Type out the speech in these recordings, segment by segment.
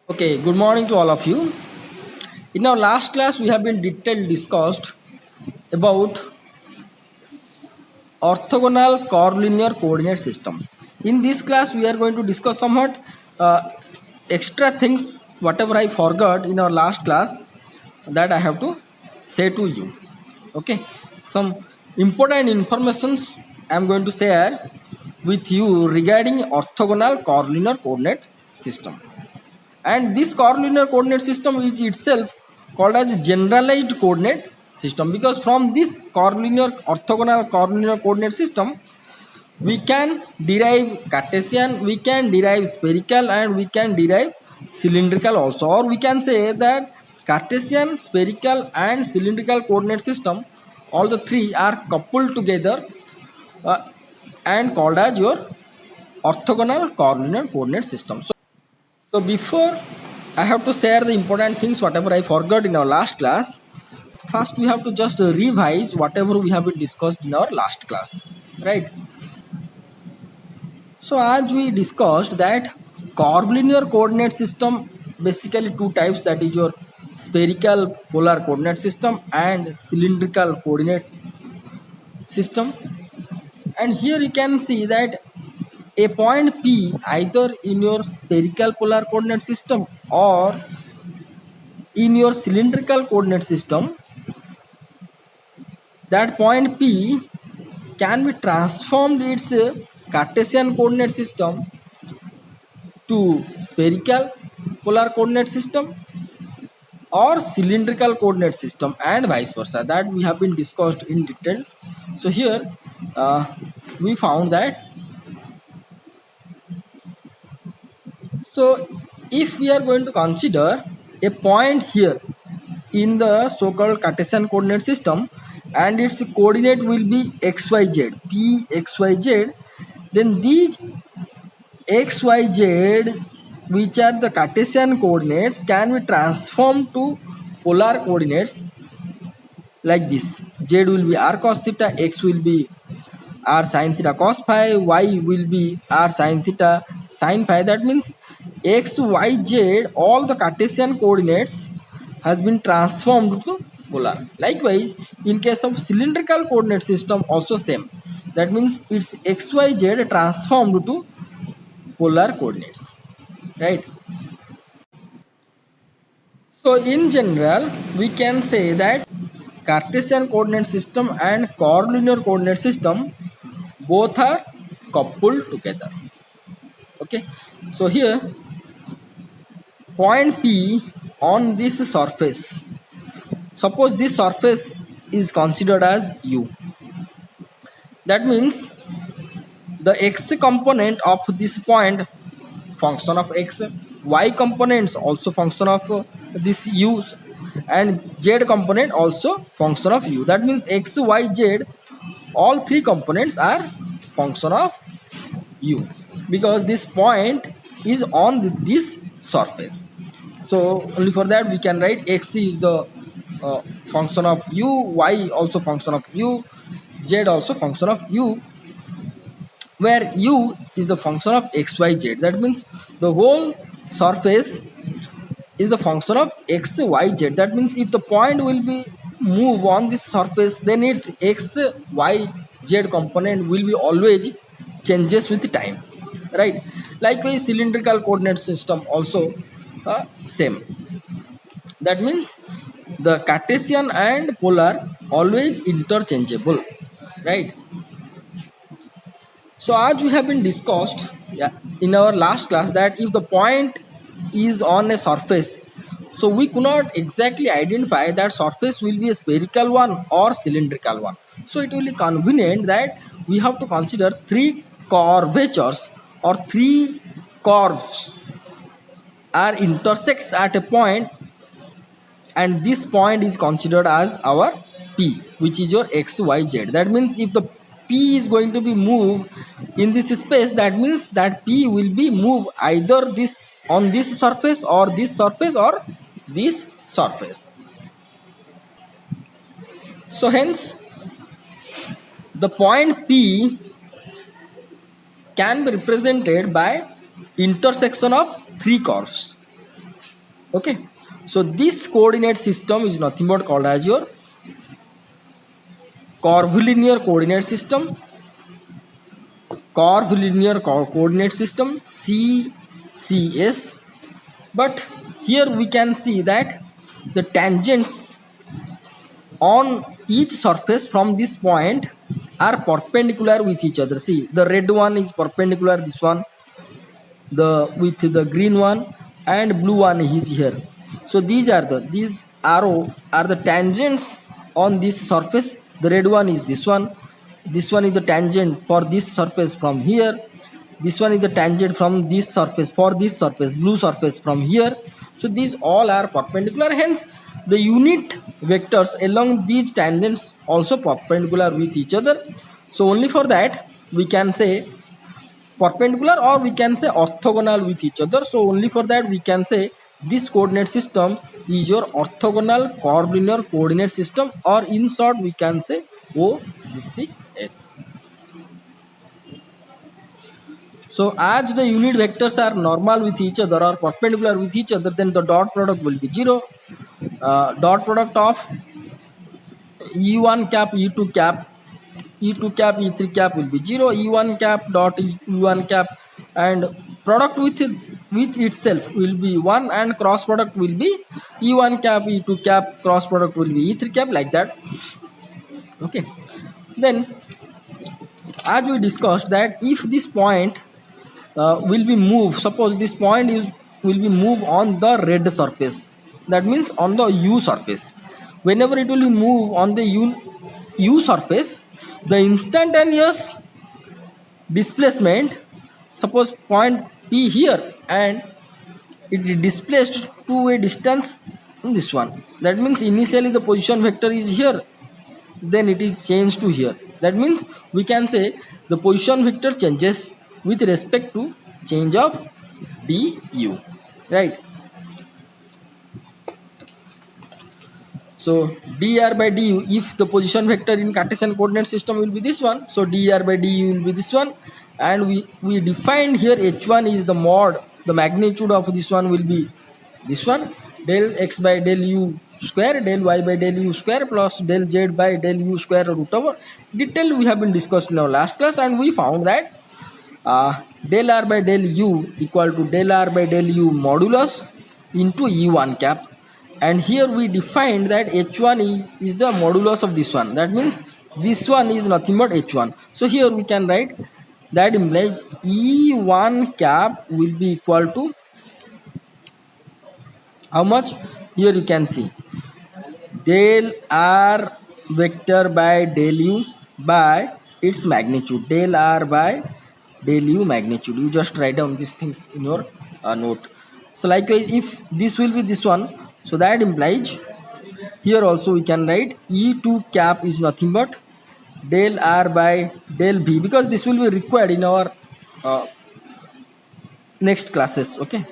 Okay, good morning to all of you. In our last class, we have been detailed discussed about orthogonal curvilinear coordinate system. In this class, we are going to discuss somewhat extra things, whatever I forgot in our last class, that I have to say to you. Okay, some important informations I am going to share with you regarding orthogonal curvilinear coordinate system. And this curvilinear coordinate system is itself called as generalized coordinate system, because from this orthogonal curvilinear coordinate system we can derive Cartesian, we can derive spherical, and we can derive cylindrical also, or we can say that Cartesian, spherical and cylindrical coordinate system, all the three are coupled together uh, and called as your orthogonal curvilinear coordinate system. So before I have to share the important things whatever I forgot in our last class. First we have to just revise whatever we have been discussed in our last class, right? So as we discussed that curvilinear coordinate system, basically two types, that is your spherical polar coordinate system and cylindrical coordinate system. And here you can see that a point P either in your spherical polar coordinate system or in your cylindrical coordinate system, that point P can be transformed its Cartesian coordinate system to spherical polar coordinate system or cylindrical coordinate system, and vice versa, that we have been discussed in detail. So here uh, we found that, so if we are going to consider a point here in the so-called Cartesian coordinate system and its coordinate will be xyz, p xyz, then these xyz, which are the Cartesian coordinates, can be transformed to polar coordinates like this. Z will be r cos theta, x will be r sin theta cos phi, y will be r sin theta sin phi. That means x, y, z, all the Cartesian coordinates has been transformed to polar. Likewise, in case of cylindrical coordinate system also same. That means it's x, y, z transformed to polar coordinates, right? So in general, we can say that Cartesian coordinate system and curvilinear coordinate system both are coupled together. Okay, so here point P on this surface, suppose this surface is considered as U. That means the x component of this point function of x, y components also function of this u, and z component also function of u. That means x, y, z, all three components are function of u, because this point is on this surface. So only for that we can write x is the function of u, y also function of u, z also function of u, where u is the function of xyz. That means the whole surface is the function of xyz. That means if the point will be move on this surface, then its xyz component will be always changes with time, right? Likewise, cylindrical coordinate system also same. That means the Cartesian and polar always interchangeable, right? So as we have been discussed, yeah, in our last class, that if the point is on a surface, so we could not exactly identify that surface will be a spherical one or cylindrical one. So it will be convenient that we have to consider three curvatures or three curves are intersects at a point, and this point is considered as our P, which is your xyz. That means if the P is going to be moved in this space, that means that P will be moved either this on this surface or this surface or this surface. So hence the point P can be represented by intersection of three curves. Okay, so this coordinate system is nothing but called as your curvilinear coordinate system, coordinate system, CCS. But here we can see that the tangents on each surface from this point are perpendicular with each other. See, the red one is perpendicular, this one, the with the green one, and blue one is here. So these arrow are the tangents on this surface. The red one is this one is the tangent for this surface from here, this one is the tangent from this surface for this surface, blue surface from here. So these all are perpendicular, hence the unit vectors along these tangents also perpendicular with each other. So only for that we can say perpendicular, or we can say orthogonal with each other. So only for that we can say this coordinate system is your orthogonal curvilinear coordinate system, or in short we can say OCCS. So as the unit vectors are normal with each other or perpendicular with each other, then the dot product will be 0. Dot product of E1 cap, E2 cap, E2 cap, E3 cap will be 0. E1 cap dot E1 cap, and product with itself will be 1, and cross product will be E1 cap, E2 cap, cross product will be E3 cap, like that. Okay, then as we discussed that if this point will be moved, suppose this point will be moved on the red surface, that means on the U surface. Whenever it will be moved on the U surface, the instantaneous displacement, suppose point P here, and it is displaced to a distance in this one. That means initially the position vector is here, then it is changed to here. That means we can say the position vector changes with respect to change of du, right? So dr by du, if the position vector in Cartesian coordinate system will be this one, so dr by du will be this one, and we defined here h1 is the mod, the magnitude of this one will be this one, del x by del u square, del y by del u square, plus del z by del u square root over. Detail we have been discussed in our last class, and we found that del r by del u equal to del r by del u modulus into E1 cap, and here we defined that h1 is the modulus of this one. That means this one is nothing but h1. So here we can write that implies E1 cap will be equal to how much? Here you can see del r vector by del u by its magnitude, del r by del u magnitude. You just write down these things in your note. So likewise, if this will be this one, so that implies here also we can write E2 cap is nothing but del r by del v, because this will be required in our next classes. Okay,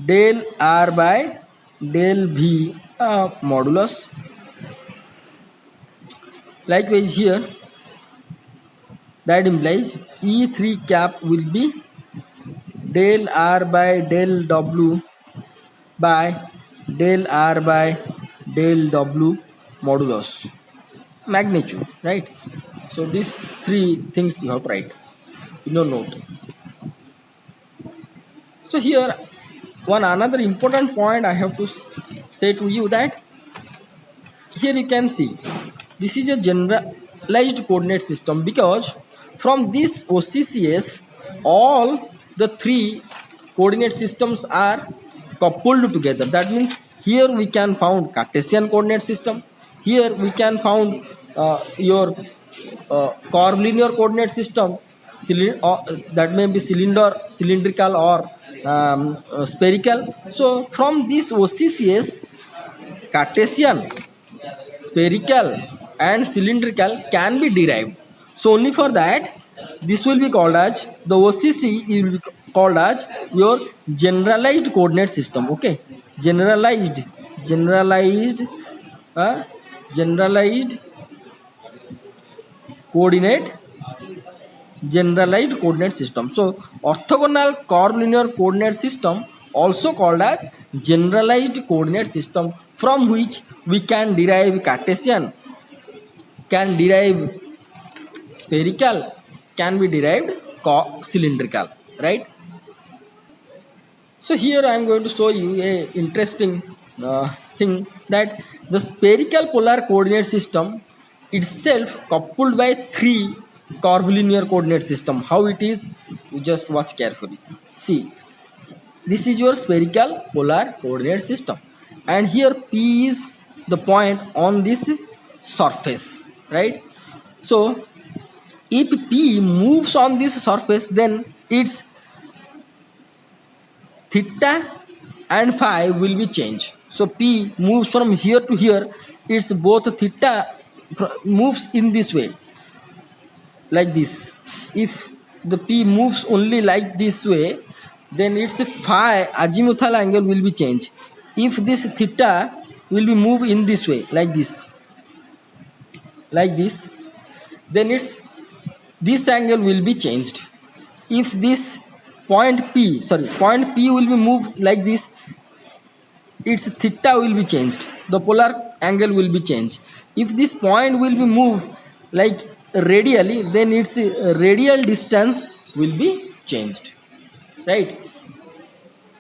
del r by del v modulus. Likewise here, that implies E3 cap will be del r by del w by del r by del w modulus magnitude, right? So these three things you have to write in your note. So here one another important point I have to say to you, that here you can see this is a generalized coordinate system, because from this OCCS all the three coordinate systems are coupled together. That means here we can found Cartesian coordinate system, here we can found your curvilinear coordinate system, that may be cylindrical or spherical. So from this OCCS, Cartesian, spherical and cylindrical can be derived. So only for that this will be called as, the OCC will be called as your generalized coordinate system. Okay, generalized coordinate generalized coordinate system. So orthogonal curvilinear coordinate system also called as generalized coordinate system, from which we can derive Cartesian, can derive spherical, can be derived cylindrical, right? So here I am going to show you a interesting thing, that the spherical polar coordinate system itself coupled by three curvilinear coordinate system. How it is? You just watch carefully. See, this is your spherical polar coordinate system, and here P is the point on this surface, right? So if P moves on this surface, then its theta and phi will be changed. So P moves from here to here, it's both theta moves in this way, like this. If the P moves only like this way, then its phi azimuthal angle will be changed. If this theta will be moved in this way, like this, then its this angle will be changed. If this point P will be moved like this, its theta will be changed, the polar angle will be changed. If this point will be moved like radially, then its radial distance will be changed, right?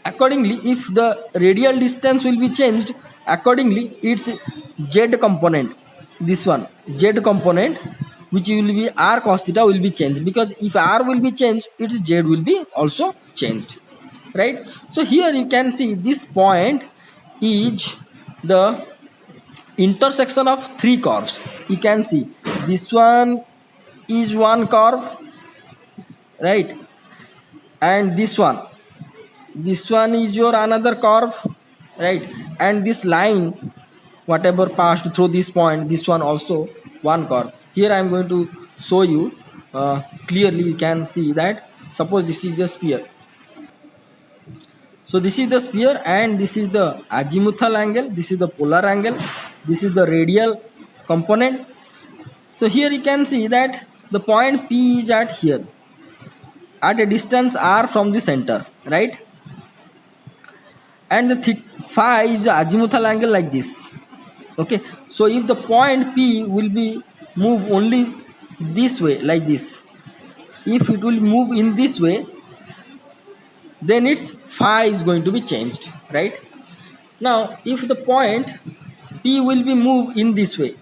Accordingly, if the radial distance will be changed, accordingly its z component, this one z component, which will be r cos theta, will be changed, because if r will be changed, its z will be also changed, right? So here you can see this point is the intersection of three curves. You can see this one is one curve, right? And this one is your another curve, right? And this line whatever passed through this point, this one also one curve. Here I am going to show you clearly. You can see that, suppose this is the sphere. So this is the sphere, and this is the azimuthal angle, this is the polar angle, this is the radial component. So here you can see that the point P is at here, at a distance r from the center, right? And the phi is the azimuthal angle, like this. Okay, so if the point P will be move only this way, like this, if it will move in this way, then its phi is going to be changed, right? Now if the point P will be moved in this way,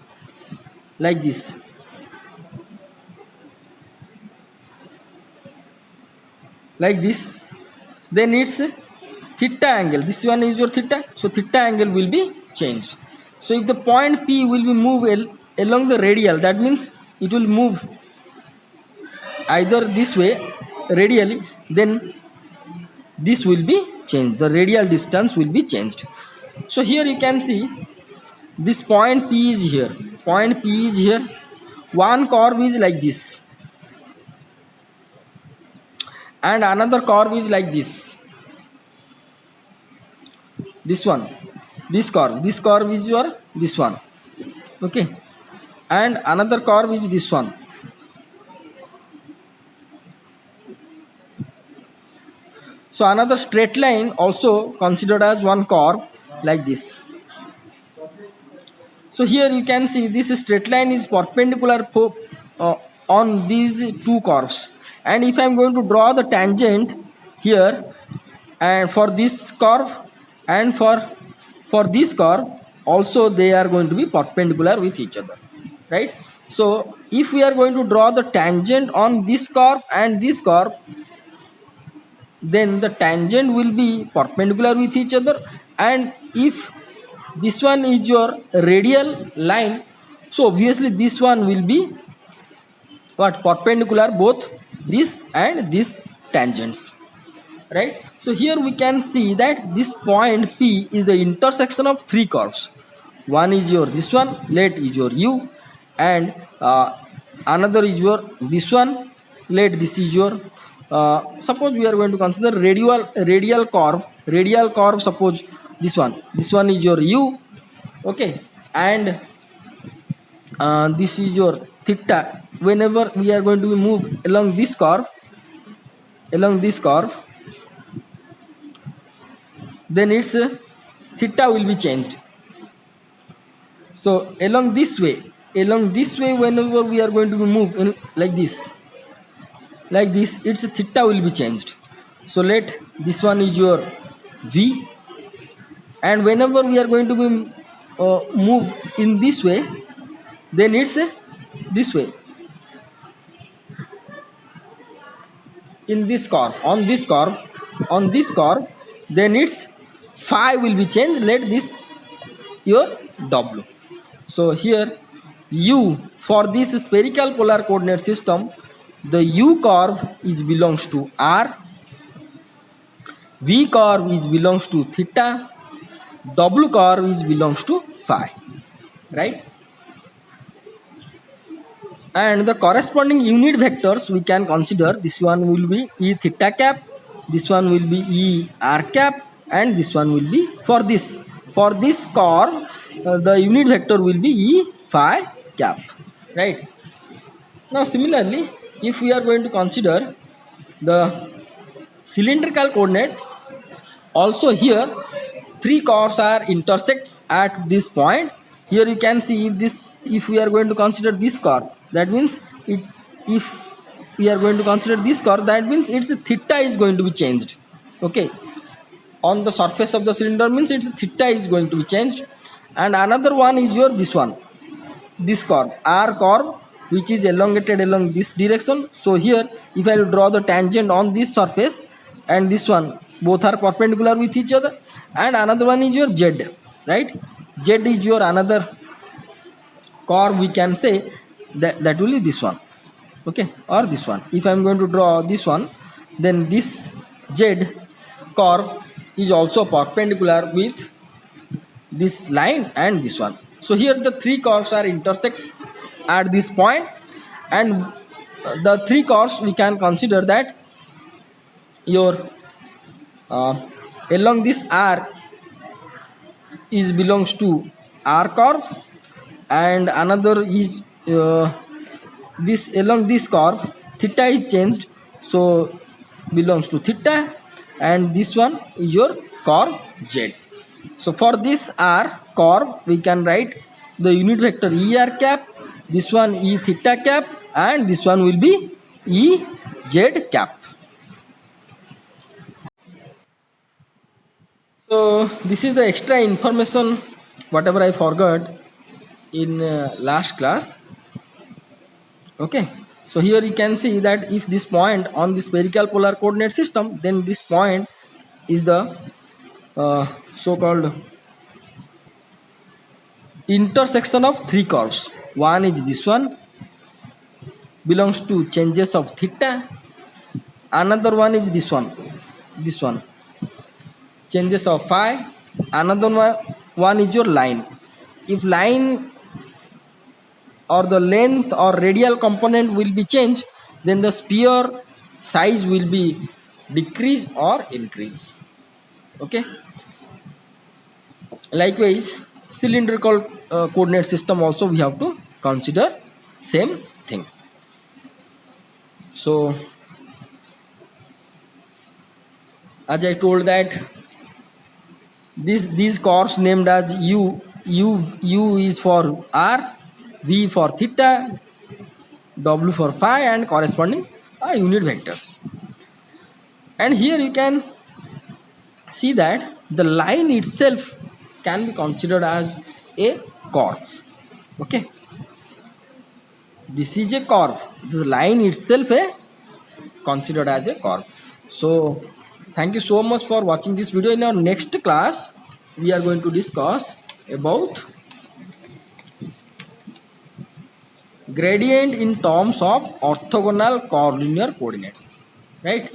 like this, then its theta angle, this one is your theta, so theta angle will be changed. So if the point P will be moved along the radial, that means it will move either this way radially, then this will be changed, the radial distance will be changed. So here you can see this point P is here, one curve is like this, and another curve is like this. This curve is your this one, okay, and another curve is this one. So another straight line also considered as one curve, like this. So here you can see this straight line is perpendicular on these two curves, and if I am going to draw the tangent here, and for this curve and for this curve also, they are going to be perpendicular with each other, right? So if we are going to draw the tangent on this curve and this curve, then the tangent will be perpendicular with each other. And if this one is your radial line, so obviously this one will be what, perpendicular, both this and this tangents, right? So here we can see that this point P is the intersection of three curves. One is your this one, let is your u, and another is your this one, let this is your suppose we are going to consider radial curve, suppose this one is your u, okay, and this is your theta. Whenever we are going to be moved along this curve, then its theta will be changed. So along this way, whenever we are going to move in like this, its theta will be changed. So let this one is your v, and whenever we are going to be move in this way, then it's this way. In this curve, on this curve, then its phi will be changed. Let this your w. So here u, for this spherical polar coordinate system, the u curve is belongs to r, v curve is belongs to theta, w curve is belongs to phi, right? And the corresponding unit vectors we can consider, this one will be e theta cap, this one will be e r cap, and this one will be for this curve the unit vector will be e phi cap, right? Now similarly, if we are going to consider the cylindrical coordinate, also here three curves are intersects at this point. Here you can see if we are going to consider this curve, that means if we are going to consider this curve, that means its theta is going to be changed. Okay, on the surface of the cylinder means its theta is going to be changed. And another one is your this curve, r curve, which is elongated along this direction. So here if I will draw the tangent on this surface and this one, both are perpendicular with each other. And another one is your z, right? Z is your another curve, we can say that will be this one, okay, or this one. If I am going to draw this one, then this z curve is also perpendicular with this line and this one. So here the three curves are intersects at this point, and the three curves we can consider that your along this r is belongs to r curve, and another is this along this curve theta is changed, so belongs to theta, and this one is your curve z. So for this r curve we can write the unit vector e r cap, this one e theta cap, and this one will be e z cap. So this is the extra information whatever I forgot in last class. Okay, so here you can see that if this point on the spherical polar coordinate system, then this point is the so-called intersection of three curves. One is this one, belongs to changes of theta. Another one is this one, changes of phi. Another one is your line. If line or the length or radial component will be changed, then the sphere size will be decrease or increase. Okay, likewise cylindrical coordinate system also we have to consider same thing. So as I told that these curves named as u is for r, v for theta, w for phi, and corresponding unit vectors. And here you can see that the line itself can be considered as a curve. Okay, this is a curve, the line itself considered as a curve. So thank you so much for watching this video. In our next class we are going to discuss about gradient in terms of orthogonal curvilinear coordinates, right?